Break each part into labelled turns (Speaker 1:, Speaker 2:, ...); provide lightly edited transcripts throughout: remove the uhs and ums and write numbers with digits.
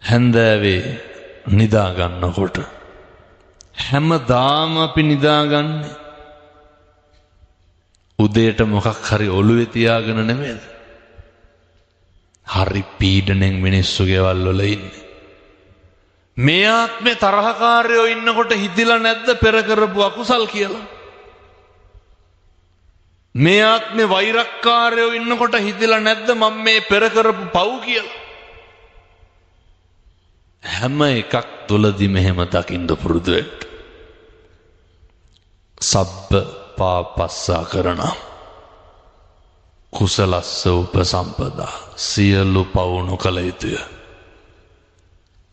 Speaker 1: හැන්දෑවේ නිදා ගන්නකොට හැමදාම අපි නිදාගන්නේ උදේට මොකක් හරි ඔළුවේ තියාගෙන නෙමෙයිද? හරි පීඩණයෙන් මිනිස්සු ගෙවල් වල ඉන්නේ. මේ ආත්මේ තරහකාරයෝ ඉන්නකොට හිතිලා නැද්ද පෙර කරපු අකුසල් කියලා? මේ ආත්මේ වෛරක්කාරයෝ ඉන්නකොට හිතිලා නැද්ද මම මේ පෙර කරපු පව් කියලා? හැම එකක් තුලදී මෙහෙම දකින්න පුරුදු වෙන්න. සබ්බ පාපස්සා කරන කුසලස්ස උපසම්පදා සියලු පව් නොකළ යුතුය.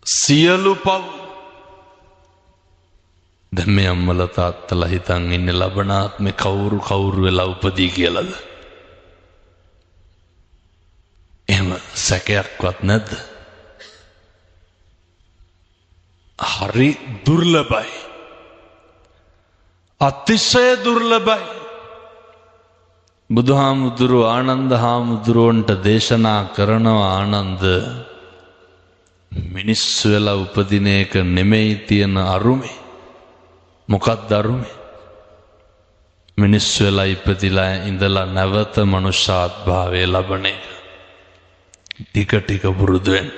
Speaker 1: සියලු පව්. දැන් මේ අම්මලා තාත්තලා හිතන් ඉන්නේ ලබනාත්මේ කවුරු වෙලා උපදී කියලාද? එහෙම සැකයක්වත් නැද්ද? හරි දුර්ලභයි. අතිශය දුර්ලභයි. බුදුහාමුදුරුවෝ ආනන්ද හාමුදුරුවන්ට දේශනා කරනවා ආනන්ද මිනිස්සු වෙලා උපදින එක නෙමෙයි තියෙන අරුමේ. මොකක්ද අරුමේ? මිනිස්සු වෙලා ඉපදිලා ඉඳලා නැවත මනුෂ්‍යාත්භාවය ලබන එක. ටික ටික පුරුදු වෙන්න.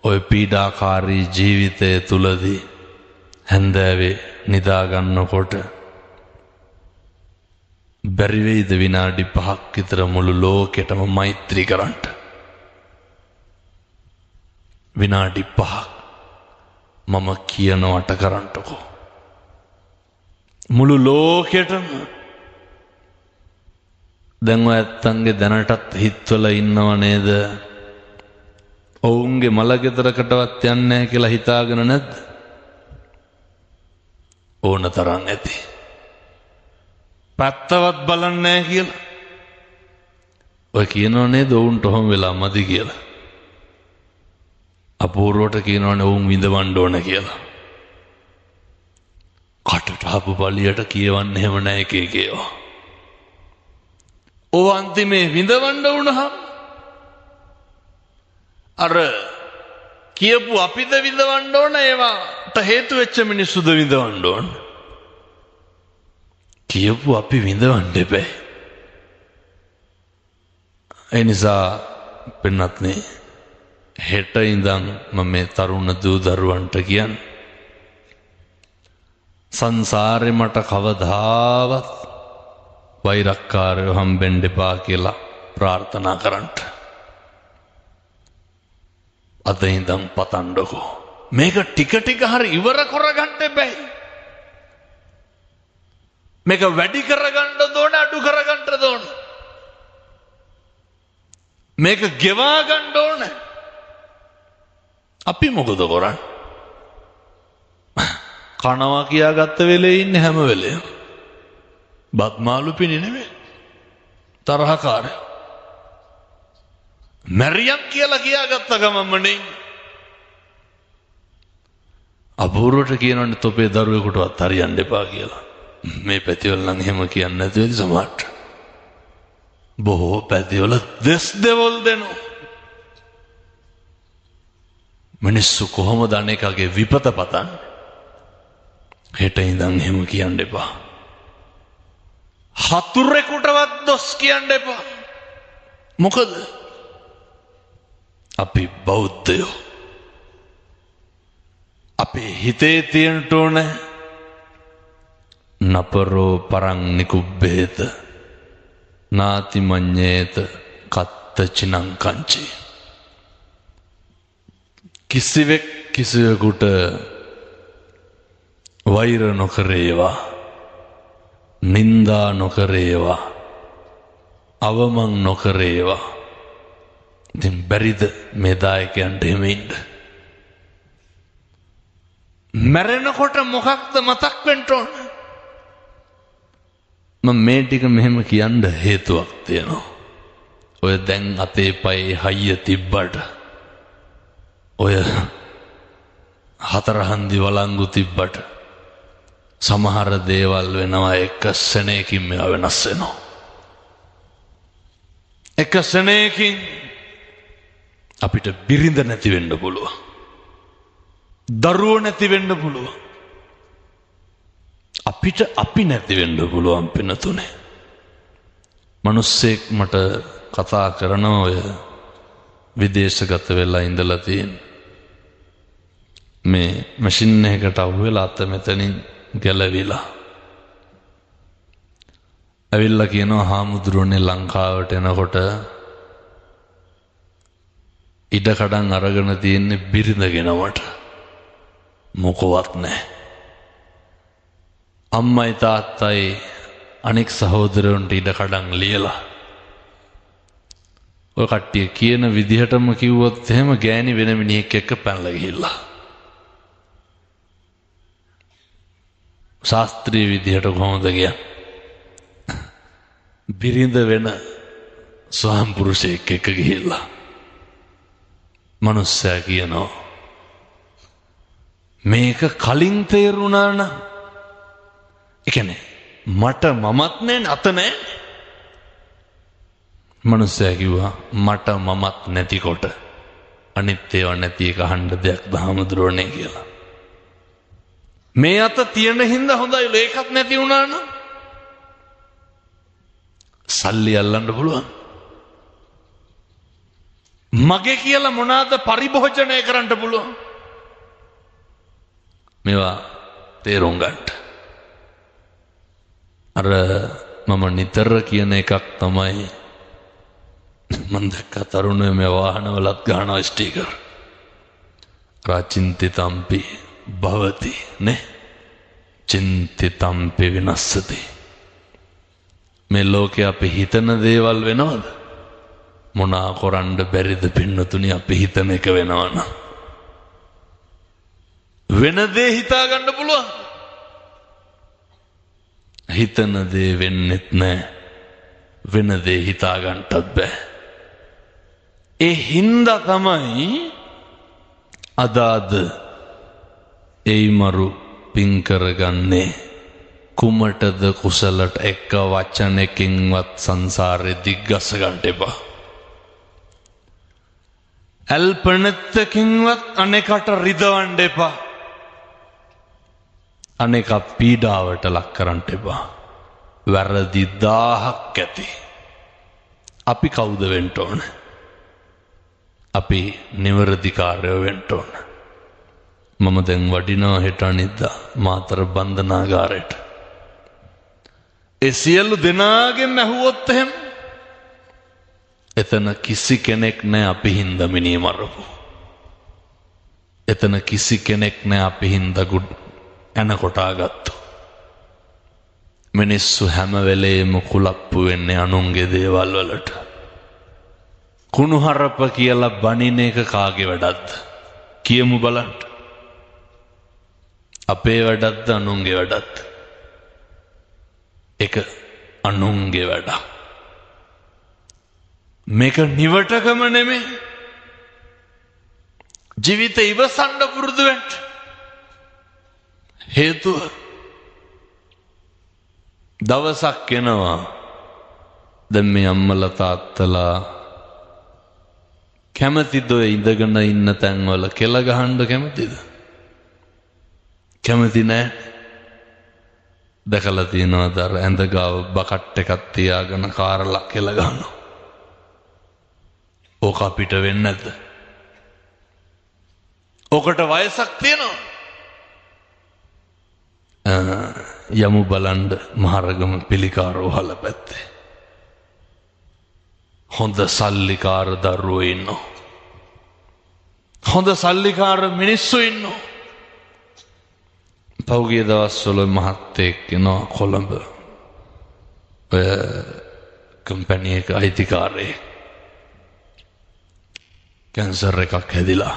Speaker 1: ඔය පීඩාකාරී ජීවිතය තුලදී හැන්දෑවේ නිදා ගන්නකොට බැරි වෙයිද විනාඩි 5ක් විතර මුළු ලෝකෙටම මෛත්‍රී කරන්න? විනාඩි 5ක් මම කියනවට කරන්නකෝ. මුළු ලෝකෙටම. දැන් ඔය ඇත්තන්ගේ දැනටත් හිතවල ඉන්නව නේද? ඔවුන්ගේ මලගෙදරකටවත් යන්නේ නැහැ කියලා හිතාගෙන නැද්ද? ඕන තරම් ඇති. පැත්තවත් බලන්නේ නැහැ කියලා. ඔය කියනව නේද ඔවුන්ට ඔහොම වෙලා මදි කියලා. අපූර්වට කියනවනේ ඔවුන් විඳවන්න ඕන කියලා. කටට ආපු පළියට කියවන්න එහෙම නැහැ එක එක ඒවා. ඔව් අන්තිමේ විඳවන්න වුණහම අර කියපු අපිද විඳවන්න ඕන ඒවාට හේතු වෙච්ච මිනිස්සුද විඳවන්න ඕන? කියපු අපි විඳවන්න එපා. ඒ නිසා පින්වත්නි හෙට ඉඳන් මම මේ තරුණ දූ දරුවන්ට කියන්නේ සංසාරේ මට කවදාවත් වෛරක්කාරයෝ හම්බෙන්න එපා කියලා ප්‍රාර්ථනා කරන්න. අද ඉඳන් පතන්නකෝ. මේක ටික ටික හරි ඉවර කරගන්න බෑ. මේක වැඩි කරගන්න ඕන අඩු කරගන්න ඕන. මේක ගෙවා ගන්න ඕන. අපි මොකද කරන්නේ? කනවා කියාගත්ත වෙලේ ඉන්නේ හැම වෙලේම. බත්මාලු පිණි නෙමෙයි. තරහකාරය. මැරියම් කියලා කියාගත්ත ගමම්මනේ. අපූර්වට කියනවනේ තොපේ දරුවෙකුටවත් හරියන්න එපා කියලා. මේ පැතිවල නම් එහෙම කියන්නේ නැති වෙයි සමහරට. බොහෝ පැතිවල දෙස් දෙවල් දෙනවා. මිනිස්සු කොහොමද අනේකගේ විපත පතන්නේ? හෙට ඉඳන් එහෙම කියන්න එපා. හතුරෙකුටවත් දොස් කියන්න එපා. මොකද අපි බෞද්ධයෝ. අපේ හිතේ තියෙන්න ඕන නපරෝ පරං නිකුබ්බේත නාති මඤ්ඤේත කත්ත චිනං කංචේ. කිසිවෙක් කිසිවෙකුට වෛර නොකරේවා, නින්දා නොකරේවා, අවමන් නොකරේවා. ඉතින් බැරිද මේ දායකයන්ට එහෙම ඉන්න? මැරෙනකොට මොකක්ද මතක් වෙන්න ඕන? මම මේ ටික මෙහෙම කියන්න හේතුවක් තියෙනවා. ඔය දැන් අතේ පයේ හයිය තිබ්බට, ඔය හතරහන්දි වළංගු තිබ්බට සමහර දේවල් වෙනවා එක සෙනෙකින් මේවා වෙනස් වෙනවා. එක සෙනෙකින් අපිට බිරිඳ නැති වෙන්න පුළුවන්. දරුවෝ නැති වෙන්න පුළුවන්. අපිට අපි නැති වෙන්න පුළුවන් පින්නතුනේ. මිනිස්සෙක් මට කතා කරන ඔය විදේශගත වෙලා ඉඳලා තියෙන මේ මැෂින් එකකට අහුවෙලා අත මෙතනින් ගැලවිලා ඇවිල්ලා කියනවා හාමුදුරුවනේ ලංකාවට එනකොට ඉඩ කඩන් අරගෙන තියෙන්නේ බිරිඳගෙනවට මොකවත් නැහැ. අම්මයි තාත්තයි අනෙක් සහෝදරයන්ට ඉඩ කඩන් ලියලා ඔය කට්ටිය කියන විදිහටම කිව්වොත් එහෙම ගෑණි වෙන මිනිහෙක් එක්ක පැනලා ගිහිල්ලා ශාස්ත්‍රීය විදිහට කොහොමද කියන්නේ බිරිඳ වෙන ස්වාම පුරුෂයෙක් එක්ක ගිහිල්ලා මනුස්සයා කියනවා මේක කලින් තේරුණා නම් ඒ කියන්නේ මට මමත් නැහැ අත නැහැ. මනුස්සයා කිව්වා මට මමත් නැතිකොට අනිත් ඒවා නැති එක අහන්න දෙයක් දහමදුරෝනේ කියලා. මේ අත තියෙන හින්දා හොඳයි ඒකත් නැති වුණා නම් සල්ලි අල්ලන්න පුළුවන්. මගේ කියලා මොනවාද පරිභෝජනය කරන්න පුළුවන්. මේවා තේරුම් ගන්න. අර මම නිතර කියන එකක් තමයි මම දැක්ක තරුණයෝ මේ වාහනවලත් ගහනවා ස්ටිකර්. රාචින්තිතම්පි භවති නේ චින්තිතම්පි විනස්සති. මේ ලෝකේ අපි හිතන දේවල් වෙනවද? මොනා කරන්න බැරිද පින්නතුනි අපි හිතන එක වෙනවනම් වෙන දේ හිතා ගන්න පුළුවන්. හිතන දේ වෙන්නෙත් නැහැ. වෙන දේ හිතා ගන්නත් බෑ. ඒ හින්දා තමයි අදාද එයිමරු පින් කරගන්නේ කුමටද කුසලට එක වචනකින්වත් සංසාරේ දිග්ගස ගන්න එපා. අල්පනත්තකින්වත් අනෙකට රිදවන්න එපා. අනෙක පීඩාවට ලක් කරන්න එපා. වැරදි 1000ක් ඇති. අපි කවුද වෙන්න ඕන? අපි නිවැරදිකාරයෝ වෙන්න ඕන. මම දැන් වඩිනවා හෙට අනිද්දා මාතර බන්ධනාගාරයට. ඒ සියලු දෙනාගෙන් ඇහුවොත් එහෙම එතන කිසි කෙනෙක් නැහැ අපි හින්දා මිනිහ මරපු. එතන කිසි කෙනෙක් නැහැ අපි හින්දා එන කොටාගත්තු. මිනිස්සු හැම වෙලේම කුලප්පු වෙන්නේ අනුන්ගේ දේවල් වලට. කුණුහරප කියලා බනින එක කාගේ වැඩක්ද? කියමු බලන්න. අපේ වැඩක්ද අනුන්ගේ වැඩක්ද? එක අනුන්ගේ වැඩක්. මේක නිවටකම නෙමෙයි. ජීවිත ඉවසන්න පුරුදු වෙන්න. හේතුව දවසක් එනවා දැන් මේ අම්මලා තාත්තලා කැමතිද ඔය ඉඳගෙන ඉන්න තැන්වල කෙල ගහන්න කැමතිද? කැමති නෑ. දැකලා තියෙනවද අර ඇඳ ගාව බකට් එකක් තියාගෙන කාරලා කෙල ගන්නවා. ඕක අපිට වෙන්නේ නැද්ද? ඕකට වයසක් තියෙනවා. යමු බලන්න මහරගම පිළිකාරෝහල පැත්තේ හොඳ සල්ලිකාර දරුවෝ ඉන්නෝ. හොඳ සල්ලිකාර මිනිස්සු ඉන්නෝ. පෞගිය දවස්වල මහත්තයෙක් එනවා කොළඹ ඔය කම්පැනි එක අයිතිකාරයෙක් කැන්සර් එකක් හැදිලා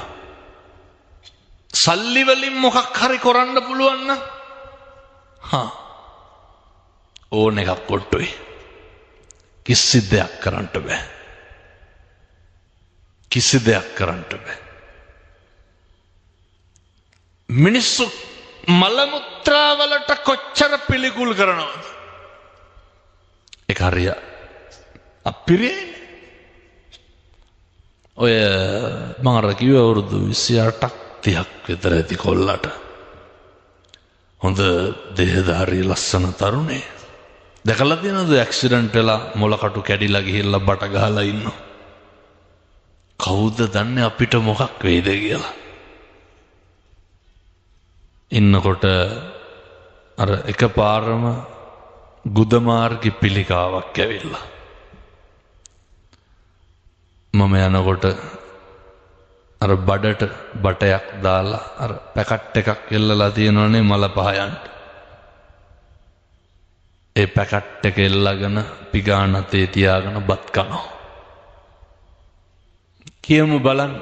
Speaker 1: සල්ලි වලින් මොකක් හරි කරන්න පුළුවන් නම් ඕන එකක් කොට්ටුයි. කිසි දෙයක් කරන්න බෑ. කිසි දෙයක් කරන්න බෑ. මිනිස්සු මල මුත්‍රා වලට කොච්චර පිළිකුල් කරනවද? ඒක හරිය අපිරියනේ. ඔය මම අර කිව්ව අවුරුදු 28ක් 30ක් විතර ඇති කොල්ලට. හොඳ දෙහධාරී ලස්සන තරුණේ. දැකලා තියෙනවද ඇක්සිඩන්ට් වෙලා මොලකටු කැඩිලා ගිහිල්ලා බට ගහලා ඉන්නවා. කවුද දන්නේ අපිට මොකක් වෙයිද කියලා. ඉන්නකොට අර එකපාරම ගුදමාර්ගි පිළිකාවක් ඇවිල්ලා. මම යනකොට අර බඩට බටයක් දාලා අර පැකට් එකක් එල්ලලා තියෙනවනේ මල පහයන්ට. ඒ පැකට් එක එල්ලගෙන පිගානතේ තියාගෙන බත් කනවා. කියමු බලන්න.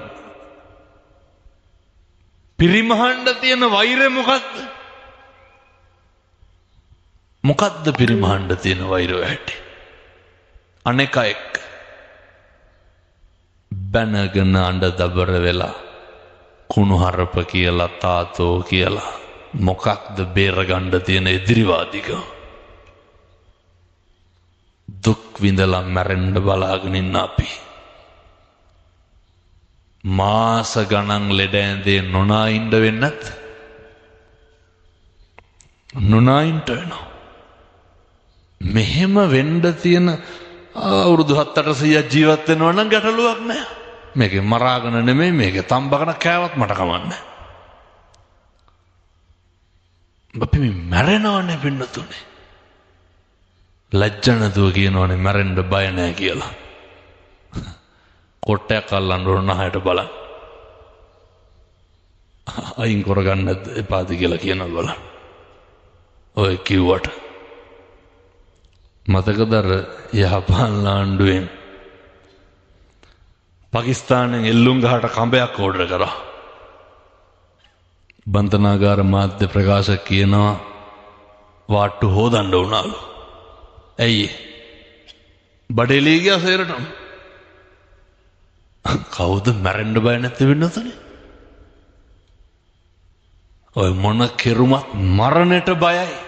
Speaker 1: පිරිමහන්න තියෙන වෛරය මොකද්ද? මොකද්ද පිරිමහන්න තියෙන වෛරය ඇටි? අනෙක එක්ක බැනගෙන අඬ දබර වෙලා කුණුහරුප කියලා තාතෝ කියලා මොකක්ද බේරගන්න තියෙන එදිරිවාදිකම? දුක් විඳලා මැරෙන්න බලාගෙන ඉන්න අපි මාස ගණන් ලෙඩ ඇඳේ නොනායින්ද වෙන්නත් නොනායින්ට වෙනවා. මෙහෙම වෙන්න තියෙන අවුරුදු 7-800 ජීවත් වෙනවා නම් ගැටලුවක් නැහැ. මේකේ මරාගෙන නෙමෙයි මේකේ තම්බගෙන කෑවත් මට කමන්නේ. අපි මැරෙනවනේ පින්නතුනේ. ලැජ්ජ නැතුව කියනවනේ මැරෙන්න බය නැහැ කියලා. කොටයක් අල්ලන්න ඕන නහයට බලන්න. අයින් කරගන්න එපාද කියලා කියනවා බලන්න. ඔය කිව්වට මතකද අර යහපන් ආණ්ඩුවෙන් පාකිස්තානෙන් එල්ලුම් ගහට කඹයක් ඕඩර් කරා. බන්තනාගාර මාධ්‍ය ප්‍රකාශක කියනවා වාට්ටු හොදන්න උනාලු. ඇයි? බඩේලී ගියා සේරටම. කවුද මැරෙන්න බය නැති වෙන්නතනේ? ඔය මොන කෙරුමත් මරණයට බයයි.